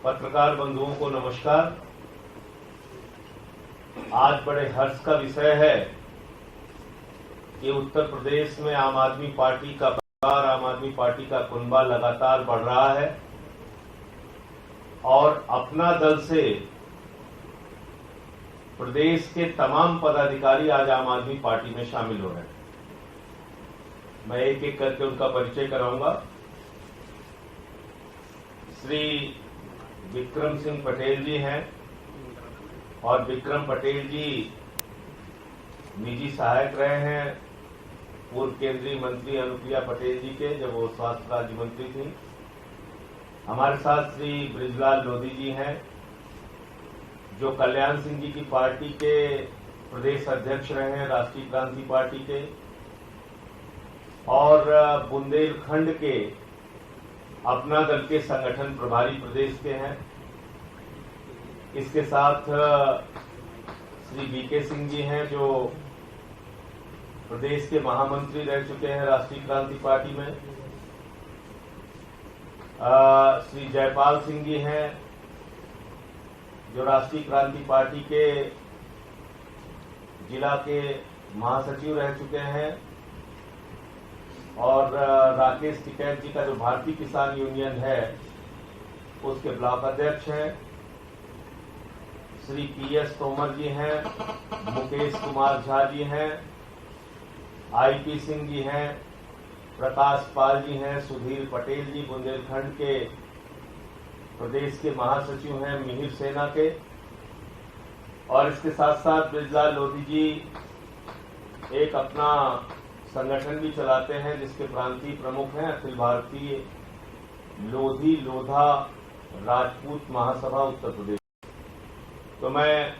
पत्रकार बंधुओं को नमस्कार। आज बड़े हर्ष का विषय है कि उत्तर प्रदेश में आम आदमी पार्टी का परिवार, आम आदमी पार्टी का कुनबा लगातार बढ़ रहा है और अपना दल से प्रदेश के तमाम पदाधिकारी आज आम आदमी पार्टी में शामिल हो रहे हैं। मैं एक एक करके उनका परिचय कराऊंगा। श्री विक्रम सिंह पटेल जी हैं और विक्रम पटेल जी निजी सहायक रहे हैं पूर्व केंद्रीय मंत्री अनुप्रिया पटेल जी के, जब वो स्वास्थ्य राज्य मंत्री थी। हमारे साथ श्री बृजलाल लोधी जी हैं जो कल्याण सिंह जी की पार्टी के प्रदेश अध्यक्ष रहे हैं, राष्ट्रीय क्रांति पार्टी के, और बुंदेलखंड के अपना दल के संगठन प्रभारी प्रदेश के हैं। इसके साथ श्री वीके सिंह जी हैं जो प्रदेश के महामंत्री रह चुके हैं राष्ट्रीय क्रांति पार्टी में। श्री जयपाल सिंह जी हैं जो राष्ट्रीय क्रांति पार्टी के जिला के महासचिव रह चुके हैं, और राकेश टिकैत जी का जो भारतीय किसान यूनियन है उसके ब्लॉक अध्यक्ष हैं। श्री पीएस तोमर जी हैं, मुकेश कुमार झा जी हैं, आईपी सिंह जी हैं, प्रकाश पाल जी हैं, सुधीर पटेल जी बुंदेलखंड के प्रदेश के महासचिव हैं मिहिर सेना के, और इसके साथ साथ बृजलाल लोधी जी एक अपना संगठन भी चलाते हैं जिसके प्रांतीय प्रमुख हैं अखिल भारतीय लोधी लोधा राजपूत महासभा उत्तर प्रदेश। तो मैं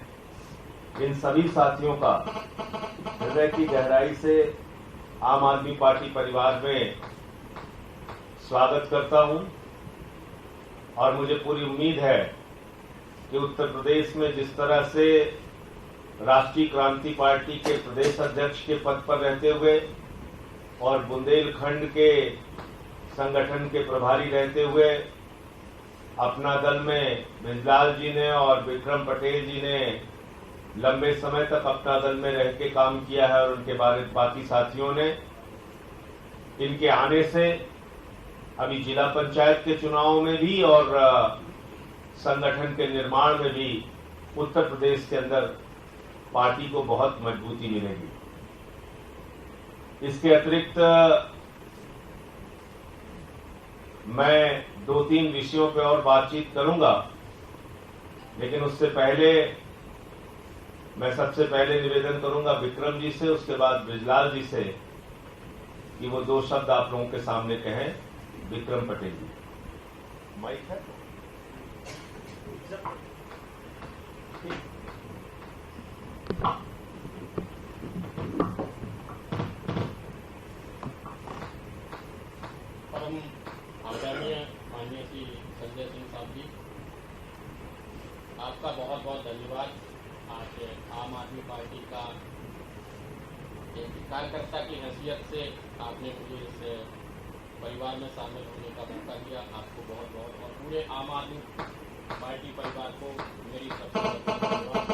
इन सभी साथियों का हृदय की गहराई से आम आदमी पार्टी परिवार में स्वागत करता हूं, और मुझे पूरी उम्मीद है कि उत्तर प्रदेश में जिस तरह से राष्ट्रीय क्रांति पार्टी के प्रदेश अध्यक्ष के पद पर रहते हुए और बुंदेलखंड के संगठन के प्रभारी रहते हुए अपना दल में बृजलाल जी ने और विक्रम पटेल जी ने लंबे समय तक अपना दल में रह के काम किया है, और उनके बाकी साथियों ने इनके आने से अभी जिला पंचायत के चुनाव में भी और संगठन के निर्माण में भी उत्तर प्रदेश के अंदर पार्टी को बहुत मजबूती मिलेगी। इसके अतिरिक्त मैं 2-3 विषयों पर और बातचीत करूंगा, लेकिन उससे पहले मैं सबसे पहले निवेदन करूंगा विक्रम जी से, उसके बाद बृजलाल जी से कि वो 2 शब्द आप लोगों के सामने कहें। विक्रम पटेल जी, माइक है? परम आदरणीय माननीय श्री संजय सिंह साहब जी, आपका बहुत बहुत धन्यवाद। आज आम आदमी पार्टी का एक कार्यकर्ता की हैसियत से आपने मुझे इस परिवार में शामिल होने का मौका दिया। आपको बहुत बहुत और पूरे आम आदमी पार्टी परिवार को मेरी सबसे धन्यवाद।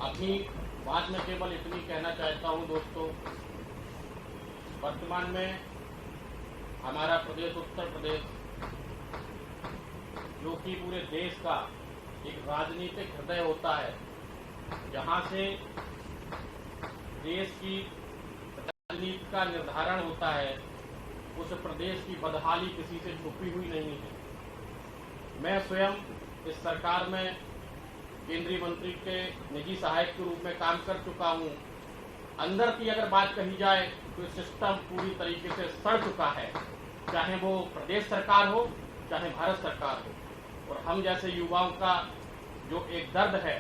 अपनी बात में केवल इतनी कहना चाहता हूं दोस्तों, वर्तमान में हमारा प्रदेश उत्तर प्रदेश, जो कि पूरे देश का एक राजनीतिक हृदय होता है, जहां से देश की राजनीति का निर्धारण होता है, उस प्रदेश की बदहाली किसी से छुपी हुई नहीं है। मैं स्वयं इस सरकार में केंद्रीय मंत्री के निजी सहायक के रूप में काम कर चुका हूं। अंदर की अगर बात कही जाए तो सिस्टम पूरी तरीके से सड़ चुका है, चाहे वो प्रदेश सरकार हो चाहे भारत सरकार हो। और हम जैसे युवाओं का जो एक दर्द है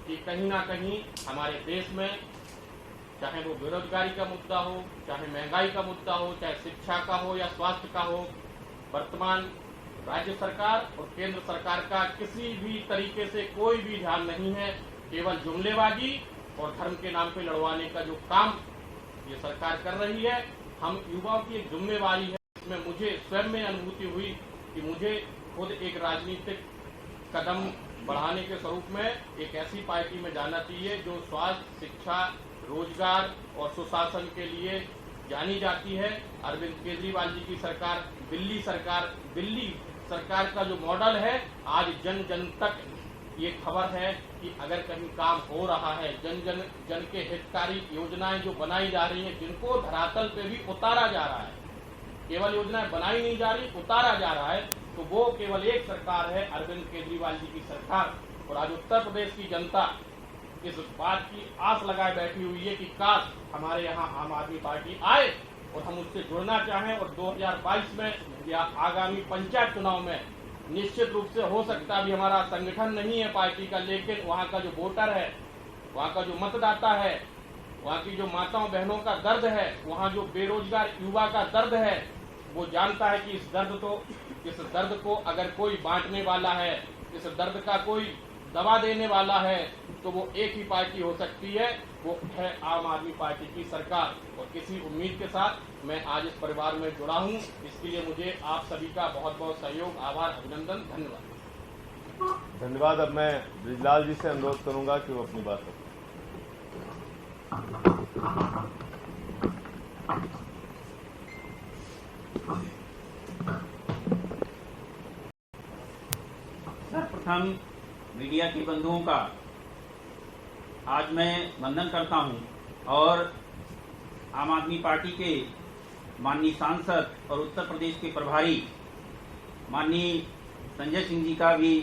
कि कहीं ना कहीं हमारे देश में, चाहे वो बेरोजगारी का मुद्दा हो, चाहे महंगाई का मुद्दा हो, चाहे शिक्षा का हो या स्वास्थ्य का हो, वर्तमान राज्य सरकार और केंद्र सरकार का किसी भी तरीके से कोई भी ध्यान नहीं है। केवल जुमलेबाजी और धर्म के नाम पे लड़वाने का जो काम ये सरकार कर रही है, हम युवाओं की एक जिम्मेवारी है। इसमें मुझे स्वयं में अनुभूति हुई कि मुझे खुद एक राजनीतिक कदम बढ़ाने के स्वरूप में एक ऐसी पार्टी में जाना चाहिए जो स्वास्थ्य, शिक्षा, रोजगार और सुशासन के लिए जानी जाती है। अरविंद केजरीवाल जी की सरकार, दिल्ली सरकार का जो मॉडल है, आज जन जन तक ये खबर है कि अगर कहीं काम हो रहा है, जन के हितकारी योजनाएं जो बनाई जा रही हैं, जिनको धरातल पे भी उतारा जा रहा है, केवल योजनाएं बनाई नहीं जा रही, उतारा जा रहा है, तो वो केवल एक सरकार है, अरविंद केजरीवाल जी की सरकार। और आज उत्तर प्रदेश की जनता इस बात की आस लगाए बैठी हुई है कि काश हमारे यहाँ आम आदमी पार्टी आए और हम उससे जुड़ना चाहें, और 2022 में या आगामी पंचायत चुनाव में निश्चित रूप से हो सकता है, अभी हमारा संगठन नहीं है पार्टी का, लेकिन वहाँ का जो वोटर है, वहाँ का जो मतदाता है, वहाँ की जो माताओं बहनों का दर्द है, वहाँ जो बेरोजगार युवा का दर्द है, वो जानता है कि इस दर्द को अगर कोई बांटने वाला है, इस दर्द का कोई दवा देने वाला है, तो वो एक ही पार्टी हो सकती है, वो है आम आदमी पार्टी की सरकार। और किसी उम्मीद के साथ मैं आज इस परिवार में जुड़ा हूँ, इसके लिए मुझे आप सभी का बहुत बहुत सहयोग, आभार, अभिनंदन, धन्यवाद। धन्यवाद। अब मैं ब्रिजलाल जी से अनुरोध करूंगा कि वो अपनी बात रखें। सर्वप्रथम मीडिया के बंधुओं का आज मैं वंदन करता हूं और आम आदमी पार्टी के माननीय सांसद और उत्तर प्रदेश के प्रभारी माननीय संजय सिंह जी का भी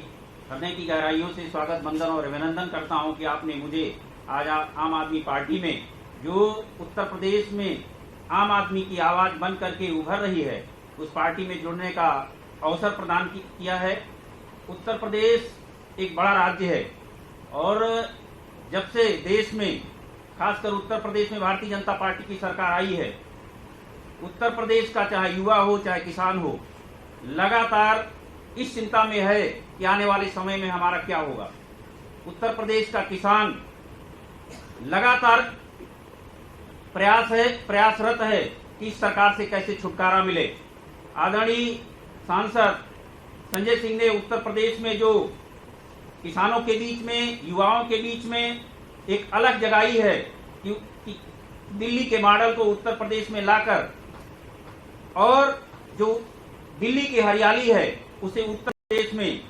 हृदय की गहराइयों से स्वागत, वंदन और अभिनंदन करता हूं कि आपने मुझे आज आम आदमी पार्टी में, जो उत्तर प्रदेश में आम आदमी की आवाज बन करके उभर रही है, उस पार्टी में जुड़ने का अवसर प्रदान किया है। उत्तर प्रदेश एक बड़ा राज्य है और जब से देश में, खासकर उत्तर प्रदेश में भारतीय जनता पार्टी की सरकार आई है, उत्तर प्रदेश का चाहे युवा हो चाहे किसान हो, लगातार इस चिंता में है कि आने वाले समय में हमारा क्या होगा। उत्तर प्रदेश का किसान लगातार प्रयासरत है कि इस सरकार से कैसे छुटकारा मिले। आदरणीय सांसद संजय सिंह ने उत्तर प्रदेश में जो किसानों के बीच में, युवाओं के बीच में एक अलग जगाई है कि दिल्ली के मॉडल को उत्तर प्रदेश में लाकर, और जो दिल्ली की हरियाली है उसे उत्तर प्रदेश में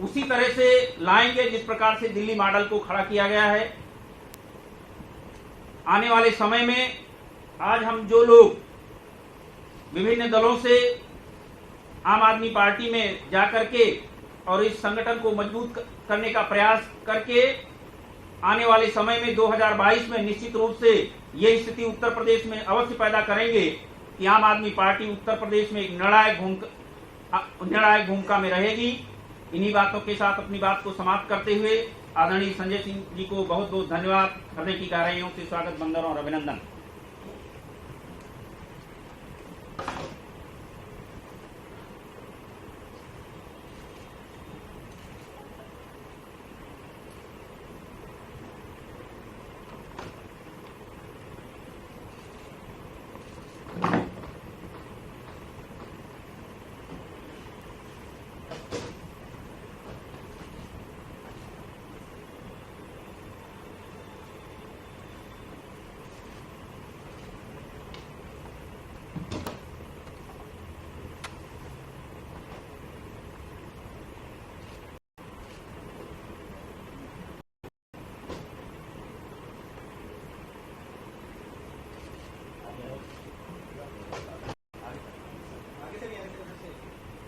उसी तरह से लाएंगे जिस प्रकार से दिल्ली मॉडल को खड़ा किया गया है। आने वाले समय में आज हम जो लोग विभिन्न दलों से आम आदमी पार्टी में जाकर के और इस संगठन को मजबूत करने का प्रयास करके आने वाले समय में 2022 में निश्चित रूप से ये स्थिति उत्तर प्रदेश में अवश्य पैदा करेंगे कि आम आदमी पार्टी उत्तर प्रदेश में एक निर्णायक भूमिका में रहेगी। इन्हीं बातों के साथ अपनी बात को समाप्त करते हुए आदरणीय संजय सिंह जी को बहुत बहुत धन्यवाद, हृदय की गहराइयों से स्वागत, वंदन और अभिनंदन।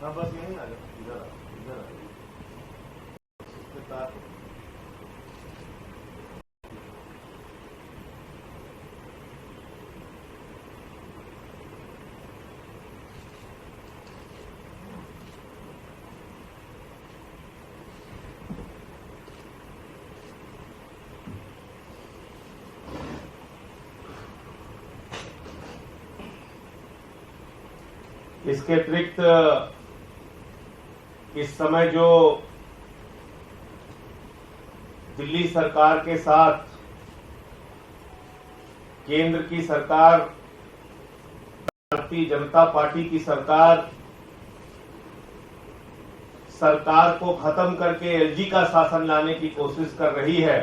हाँ, बस यहीं आ जाओ, इधर आ जाओ। इसके अतिरिक्त इस समय जो दिल्ली सरकार के साथ केंद्र की सरकार, भारतीय जनता पार्टी की सरकार सरकार को खत्म करके एलजी का शासन लाने की कोशिश कर रही है,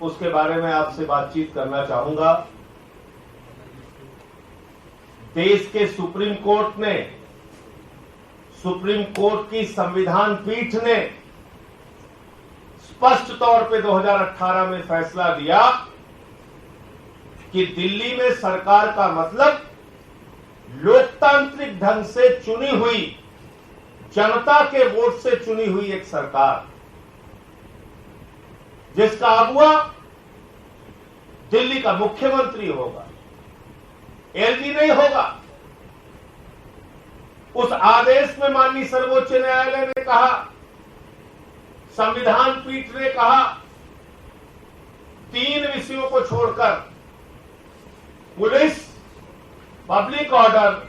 उसके बारे में आपसे बातचीत करना चाहूंगा। देश के सुप्रीम कोर्ट की संविधान पीठ ने स्पष्ट तौर पे 2018 में फैसला दिया कि दिल्ली में सरकार का मतलब लोकतांत्रिक ढंग से चुनी हुई, जनता के वोट से चुनी हुई एक सरकार, जिसका अगुवा दिल्ली का मुख्यमंत्री होगा, एलजी नहीं होगा। उस आदेश में माननीय सर्वोच्च न्यायालय ने कहा, संविधान पीठ ने कहा, 3 विषयों को छोड़कर पुलिस, पब्लिक ऑर्डर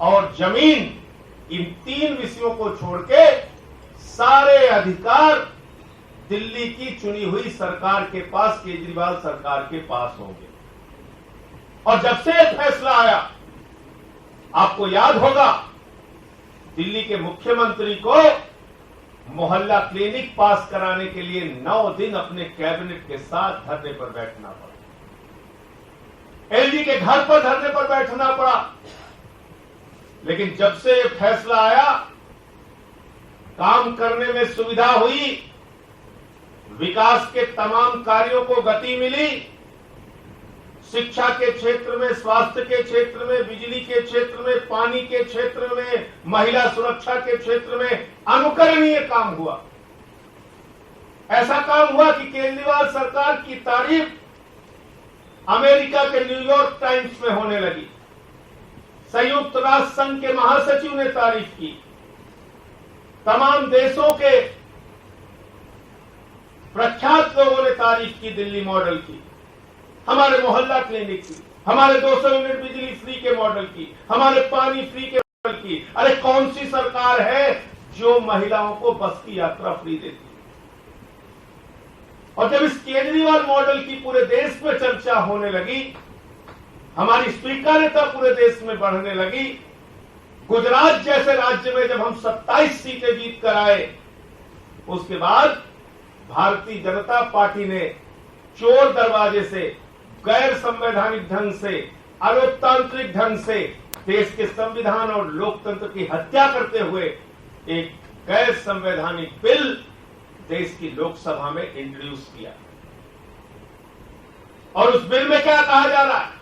और जमीन, इन 3 विषयों को छोड़ के सारे अधिकार दिल्ली की चुनी हुई सरकार के पास, केजरीवाल सरकार के पास होंगे। और जब से यह फैसला आया, आपको याद होगा, दिल्ली के मुख्यमंत्री को मोहल्ला क्लिनिक पास कराने के लिए 9 दिन अपने कैबिनेट के साथ धरने पर बैठना पड़ा, एलजी के घर पर धरने पर बैठना पड़ा। लेकिन जब से यह फैसला आया, काम करने में सुविधा हुई, विकास के तमाम कार्यों को गति मिली, शिक्षा के क्षेत्र में, स्वास्थ्य के क्षेत्र में, बिजली के क्षेत्र में, पानी के क्षेत्र में, महिला सुरक्षा के क्षेत्र में अनुकरणीय काम हुआ। ऐसा काम हुआ कि केजरीवाल सरकार की तारीफ अमेरिका के न्यूयॉर्क टाइम्स में होने लगी, संयुक्त राष्ट्र संघ के महासचिव ने तारीफ की, तमाम देशों के प्रख्यात लोगों ने तारीफ की दिल्ली मॉडल की, हमारे मोहल्ला क्लिनिक की, हमारे 200 यूनिट बिजली फ्री के मॉडल की, हमारे पानी फ्री के मॉडल की। अरे कौन सी सरकार है जो महिलाओं को बस की यात्रा फ्री देती है? और जब इस केजरीवाल मॉडल की पूरे देश में चर्चा होने लगी, हमारी स्वीकार्यता पूरे देश में बढ़ने लगी, गुजरात जैसे राज्य में जब हम 27 सीटें जीत कर आए, उसके बाद भारतीय जनता पार्टी ने चोर दरवाजे से, गैर संवैधानिक ढंग से, अलोकतांत्रिक ढंग से देश के संविधान और लोकतंत्र की हत्या करते हुए एक गैर संवैधानिक बिल देश की लोकसभा में इंट्रोड्यूस किया। और उस बिल में क्या कहा जा रहा है?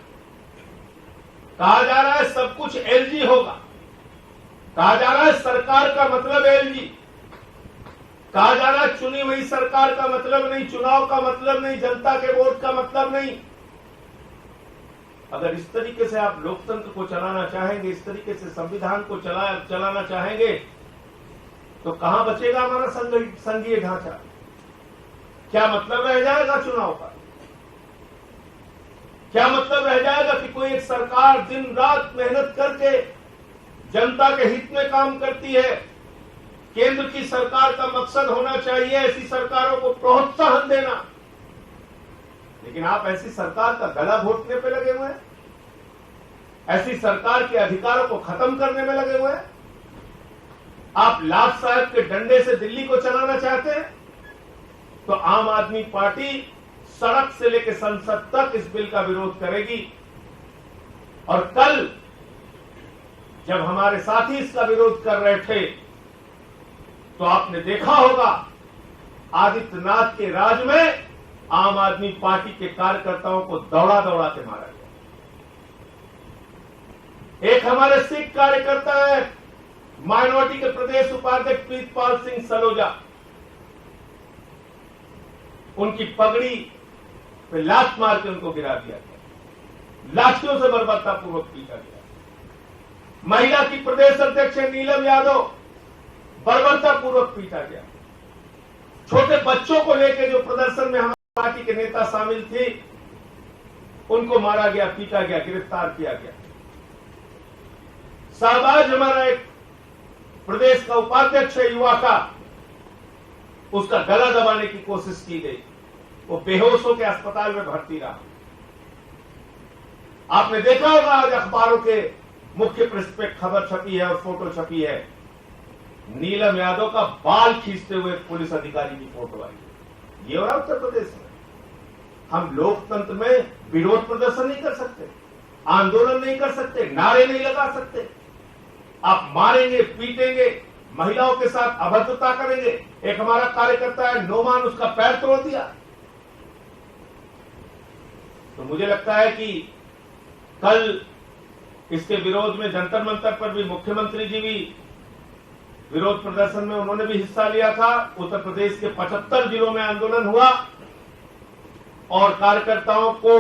कहा जा रहा है सब कुछ एलजी होगा, कहा जा रहा है सरकार का मतलब एलजी, कहा जा रहा है चुनी हुई सरकार का मतलब नहीं, चुनाव का मतलब नहीं, जनता के वोट का मतलब नहीं। अगर इस तरीके से आप लोकतंत्र को चलाना चाहेंगे, इस तरीके से संविधान को चलाना चाहेंगे, तो कहां बचेगा हमारा संघीय ढांचा? क्या मतलब रह जाएगा चुनाव का? क्या मतलब रह जाएगा कि कोई एक सरकार दिन रात मेहनत करके जनता के हित में काम करती है? केंद्र की सरकार का मकसद होना चाहिए ऐसी सरकारों को प्रोत्साहन देना, लेकिन आप ऐसी सरकार का गला घोटने पे लगे हुए हैं, ऐसी सरकार के अधिकारों को खत्म करने में लगे हुए हैं। आप लाट साहब के डंडे से दिल्ली को चलाना चाहते हैं, तो आम आदमी पार्टी सड़क से लेकर संसद तक इस बिल का विरोध करेगी। और कल जब हमारे साथी इसका विरोध कर रहे थे, तो आपने देखा होगा आदित्यनाथ के राज में आम आदमी पार्टी के कार्यकर्ताओं को दौड़ा दौड़ा के मारा गया। एक हमारे सिख कार्यकर्ता है, माइनॉरिटी के प्रदेश उपाध्यक्ष प्रीतपाल सिंह सलोजा, उनकी पगड़ी पे लात मार के उनको गिरा दिया गया, लाठियों से बर्बरतापूर्वक पीटा गया। महिला की प्रदेश अध्यक्ष नीलम यादव, बर्बरतापूर्वक पीटा गया। छोटे बच्चों को लेकर जो प्रदर्शन में हमारी पार्टी के नेता शामिल थे, उनको मारा गया, पीटा गया, गिरफ्तार किया गया। शाहबाज हमारा एक प्रदेश का उपाध्यक्ष है युवा का, उसका गला दबाने की कोशिश की गई, वो बेहोश होकर अस्पताल में भर्ती रहा। आपने देखा होगा आज अखबारों के मुख्य पृष्ठ पे खबर छपी है और फोटो छपी है नीलम यादव का बाल खींचते हुए पुलिस अधिकारी की फोटो आई। ये हो रहा उत्तर प्रदेश में। हम लोकतंत्र में विरोध प्रदर्शन नहीं कर सकते, आंदोलन नहीं कर सकते, नारे नहीं लगा सकते। आप मारेंगे, पीटेंगे, महिलाओं के साथ अभद्रता करेंगे। एक हमारा कार्यकर्ता है नोमान, उसका पैर तोड़ दिया। तो मुझे लगता है कि कल इसके विरोध में जंतर मंतर पर भी मुख्यमंत्री जी भी विरोध प्रदर्शन में उन्होंने भी हिस्सा लिया था। उत्तर प्रदेश के 75 जिलों में आंदोलन हुआ और कार्यकर्ताओं को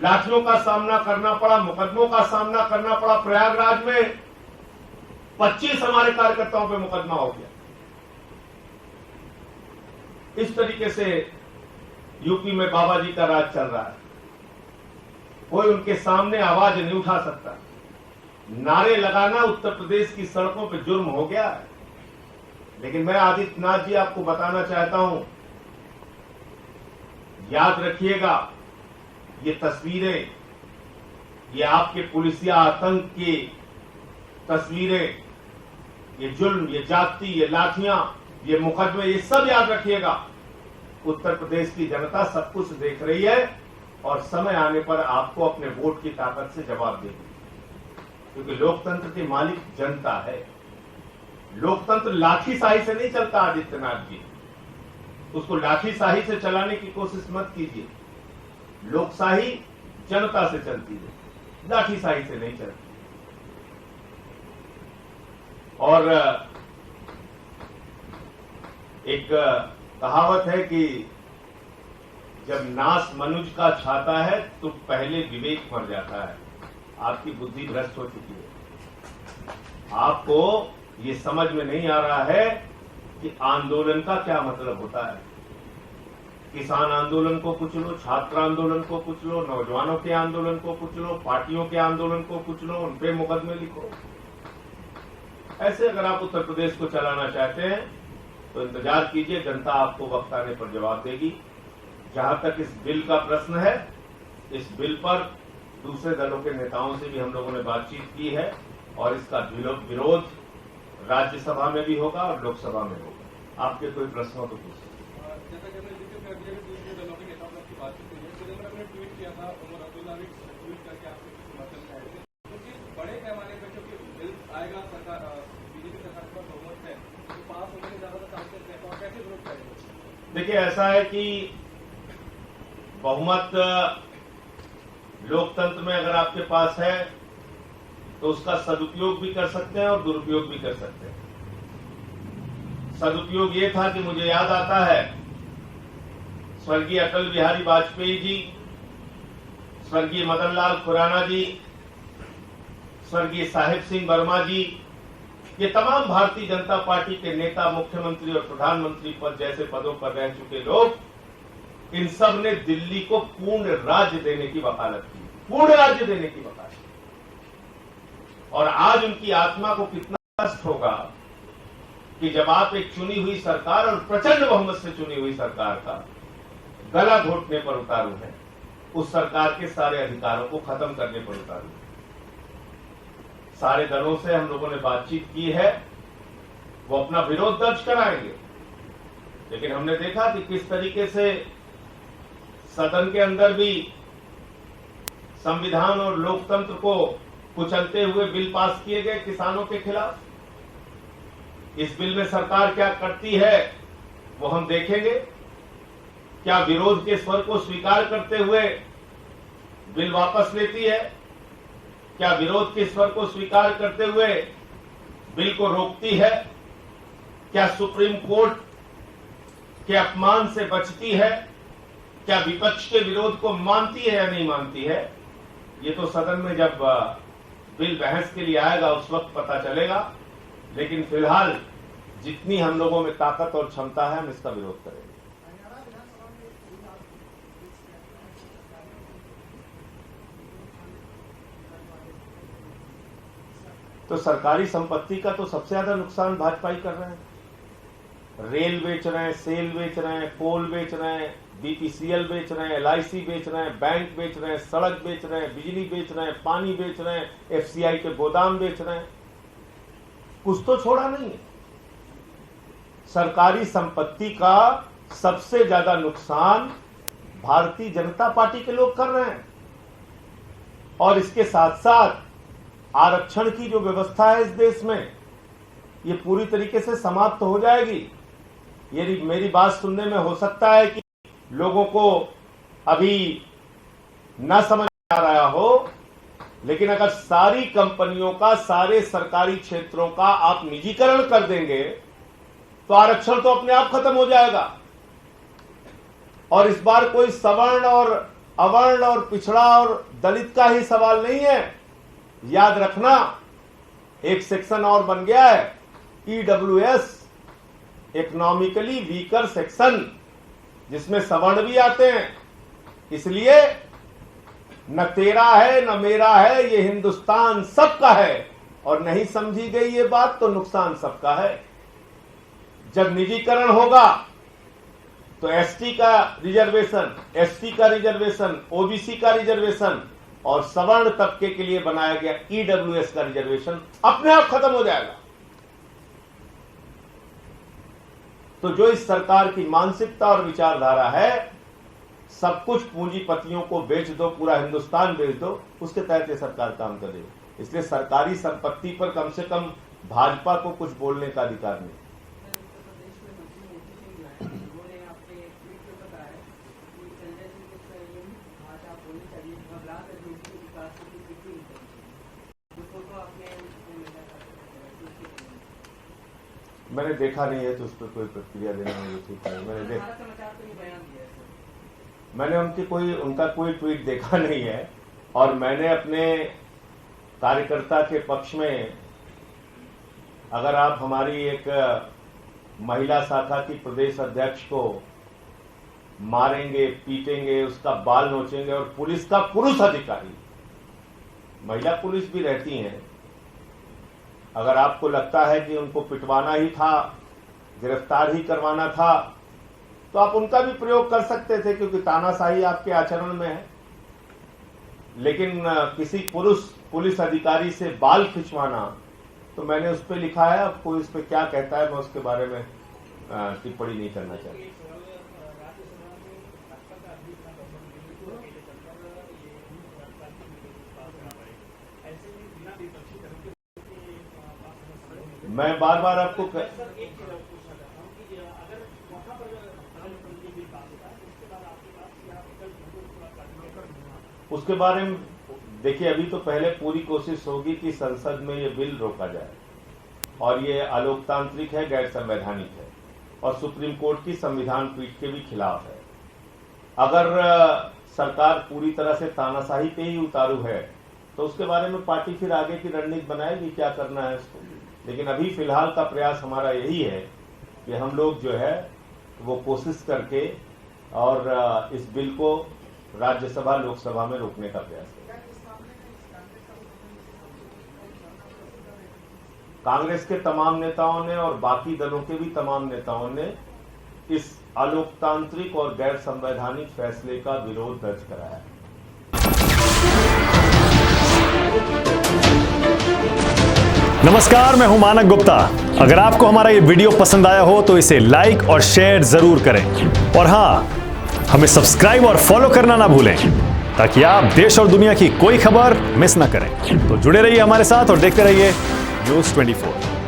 लाठियों का सामना करना पड़ा, मुकदमों का सामना करना पड़ा। प्रयागराज में 25 हमारे कार्यकर्ताओं पे मुकदमा हो गया। इस तरीके से यूपी में बाबा जी का राज चल रहा है। कोई उनके सामने आवाज नहीं उठा सकता। नारे लगाना उत्तर प्रदेश की सड़कों पे जुर्म हो गया है। लेकिन मैं आदित्यनाथ जी आपको बताना चाहता हूं, याद रखिएगा, ये तस्वीरें, ये आपके पुलिसिया आतंक की तस्वीरें, ये जुल्म, ये जाति, ये लाठियां, ये मुकदमे, ये सब याद रखिएगा। उत्तर प्रदेश की जनता सब कुछ देख रही है और समय आने पर आपको अपने वोट की ताकत से जवाब देगी, क्योंकि लोकतंत्र के मालिक जनता है। लोकतंत्र लाठीशाही से नहीं चलता आदित्यनाथ जी, उसको लाठीशाही से चलाने की कोशिश मत कीजिए। लोकशाही जनता से चलती है, लाठीशाही से नहीं चलती। और एक कहावत है कि जब नाश मनुज का छाता है तो पहले विवेक मर जाता है। आपकी बुद्धि भ्रष्ट हो चुकी है। आपको ये समझ में नहीं आ रहा है कि आंदोलन का क्या मतलब होता है। किसान आंदोलन को कुछ लो, छात्र आंदोलन को कुछ लो, नौजवानों के आंदोलन को कुछ लो, पार्टियों के आंदोलन को कुछ लो, उन पे मुकदमे लिखो। ऐसे अगर आप उत्तर प्रदेश को चलाना चाहते हैं तो इंतजार कीजिए, जनता आपको वक्त आने पर जवाब देगी। जहां तक इस बिल का प्रश्न है, इस बिल पर दूसरे दलों के नेताओं से भी हम लोगों ने बातचीत की है और इसका विरोध राज्यसभा में भी होगा और लोकसभा में होगा। आपके कोई प्रश्न हो तो पूछिए। जैसा कि हमने जिक्र कर दिया कि दूसरे दलों के नेताओं की बातचीत हुई है, तो हमने ट्वीट किया था, उमर अब्दुल्ला ने ट्वीट करके आपके समर्थन में आए थे, क्योंकि बड़े पैमाने पर जो बिल आएगा सरकार, बीजेपी सरकार पर बहुमत है, तो पास होने के ज्यादा चांसेस है, तो आप कैसे विरोध करेंगे? देखिए, ऐसा है कि बहुमत लोकतंत्र में अगर आपके पास है तो उसका सदुपयोग भी कर सकते हैं और दुरुपयोग भी कर सकते हैं। सदुपयोग ये था कि मुझे याद आता है स्वर्गीय अटल बिहारी वाजपेयी जी, स्वर्गीय मदन लाल खुराना जी, स्वर्गीय साहिब सिंह वर्मा जी, ये तमाम भारतीय जनता पार्टी के नेता, मुख्यमंत्री और प्रधानमंत्री पद जैसे पदों पर रह चुके लोग, इन सब ने दिल्ली को पूर्ण राज्य देने की वकालत की, पूर्ण राज्य देने की वकालत। और आज उनकी आत्मा को कितना कष्ट होगा कि जब आप एक चुनी हुई सरकार और प्रचंड बहुमत से चुनी हुई सरकार का गला घोटने पर उतारू है, उस सरकार के सारे अधिकारों को खत्म करने पर उतारू है। सारे दलों से हम लोगों ने बातचीत की है, वो अपना विरोध दर्ज कराएंगे, लेकिन हमने देखा कि किस तरीके से सदन के अंदर भी संविधान और लोकतंत्र को कुचलते हुए बिल पास किए गए किसानों के खिलाफ। इस बिल में सरकार क्या करती है वो हम देखेंगे। क्या विरोध के स्वर को स्वीकार करते हुए बिल वापस लेती है? क्या विरोध के स्वर को स्वीकार करते हुए बिल को रोकती है? क्या सुप्रीम कोर्ट के अपमान से बचती है? क्या विपक्ष के विरोध को मानती है या नहीं मानती है? ये तो सदन में जब बिल बहस के लिए आएगा उस वक्त पता चलेगा। लेकिन फिलहाल जितनी हम लोगों में ताकत और क्षमता है हम इसका विरोध करेंगे। तो सरकारी संपत्ति का तो सबसे ज्यादा नुकसान भाजपा ही कर रहे हैं। रेल बेच रहे हैं, सेल बेच रहे हैं, कोल बेच रहे हैं, बीपीसीएल बेच रहे हैं, एलआईसी बेच रहे हैं, बैंक बेच रहे हैं, सड़क बेच रहे हैं, बिजली बेच रहे हैं, पानी बेच रहे हैं, एफसीआई के गोदाम बेच रहे हैं। कुछ तो छोड़ा नहीं है। सरकारी संपत्ति का सबसे ज्यादा नुकसान भारतीय जनता पार्टी के लोग कर रहे हैं। और इसके साथ साथ आरक्षण की जो व्यवस्था है इस देश में, ये पूरी तरीके से समाप्त हो जाएगी। यदि मेरी बात सुनने में हो सकता है कि लोगों को अभी न समझ आ रहा हो, लेकिन अगर सारी कंपनियों का, सारे सरकारी क्षेत्रों का आप निजीकरण कर देंगे तो आरक्षण तो अपने आप खत्म हो जाएगा। और इस बार कोई सवर्ण और अवर्ण और पिछड़ा और दलित का ही सवाल नहीं है। याद रखना, एक सेक्शन और बन गया है, EWS, इकोनॉमिकली वीकर सेक्शन, जिसमें सवर्ण भी आते हैं। इसलिए न तेरा है न मेरा है, ये हिंदुस्तान सबका है। और नहीं समझी गई ये बात तो नुकसान सबका है। जब निजीकरण होगा तो ST का रिजर्वेशन, SC का रिजर्वेशन, OBC का रिजर्वेशन और सवर्ण तबके के लिए बनाया गया EWS का रिजर्वेशन अपने आप खत्म हो जाएगा। तो जो इस सरकार की मानसिकता और विचारधारा है, सब कुछ पूंजीपतियों को बेच दो, पूरा हिंदुस्तान बेच दो, उसके तहत ये सरकार काम करेगी। इसलिए सरकारी संपत्ति पर कम से कम भाजपा को कुछ बोलने का अधिकार नहीं। मैंने देखा नहीं है तो उस पर कोई प्रतिक्रिया देना मुझे ठीक है। मैंने उनका कोई ट्वीट देखा नहीं है। और मैंने अपने कार्यकर्ता के पक्ष में, अगर आप हमारी एक महिला शाखा की प्रदेश अध्यक्ष को मारेंगे, पीटेंगे, उसका बाल नोचेंगे और पुलिस का पुरुष अधिकारी, महिला पुलिस भी रहती हैं, अगर आपको लगता है कि उनको पिटवाना ही था, गिरफ्तार ही करवाना था, तो आप उनका भी प्रयोग कर सकते थे, क्योंकि तानाशाही आपके आचरण में है। लेकिन किसी पुलिस अधिकारी से बाल खिंचवाना, तो मैंने उस पर लिखा है। अब कोई उस पर क्या कहता है, मैं उसके बारे में टिप्पणी नहीं करना चाहता। मैं बार बार आपको उसके बारे में देखिए, अभी तो पहले पूरी कोशिश होगी कि संसद में ये बिल रोका जाए, और ये अलोकतांत्रिक है, गैर संवैधानिक है और सुप्रीम कोर्ट की संविधान पीठ के भी खिलाफ है। अगर सरकार पूरी तरह से तानाशाही पे ही उतारू है तो उसके बारे में पार्टी फिर आगे की रणनीति बनाएगी, क्या करना है उसको। लेकिन अभी फिलहाल का प्रयास हमारा यही है कि हम लोग जो है वो कोशिश करके और इस बिल को राज्यसभा लोकसभा में रोकने का प्रयास करें। कांग्रेस के तमाम नेताओं ने और बाकी दलों के भी तमाम नेताओं ने इस अलोकतांत्रिक और गैर संवैधानिक फैसले का विरोध दर्ज कराया है। नमस्कार, मैं हूं मानक गुप्ता। अगर आपको हमारा ये वीडियो पसंद आया हो तो इसे लाइक और शेयर जरूर करें, और हां, हमें सब्सक्राइब और फॉलो करना ना भूलें, ताकि आप देश और दुनिया की कोई खबर मिस ना करें। तो जुड़े रहिए हमारे साथ और देखते रहिए News 24।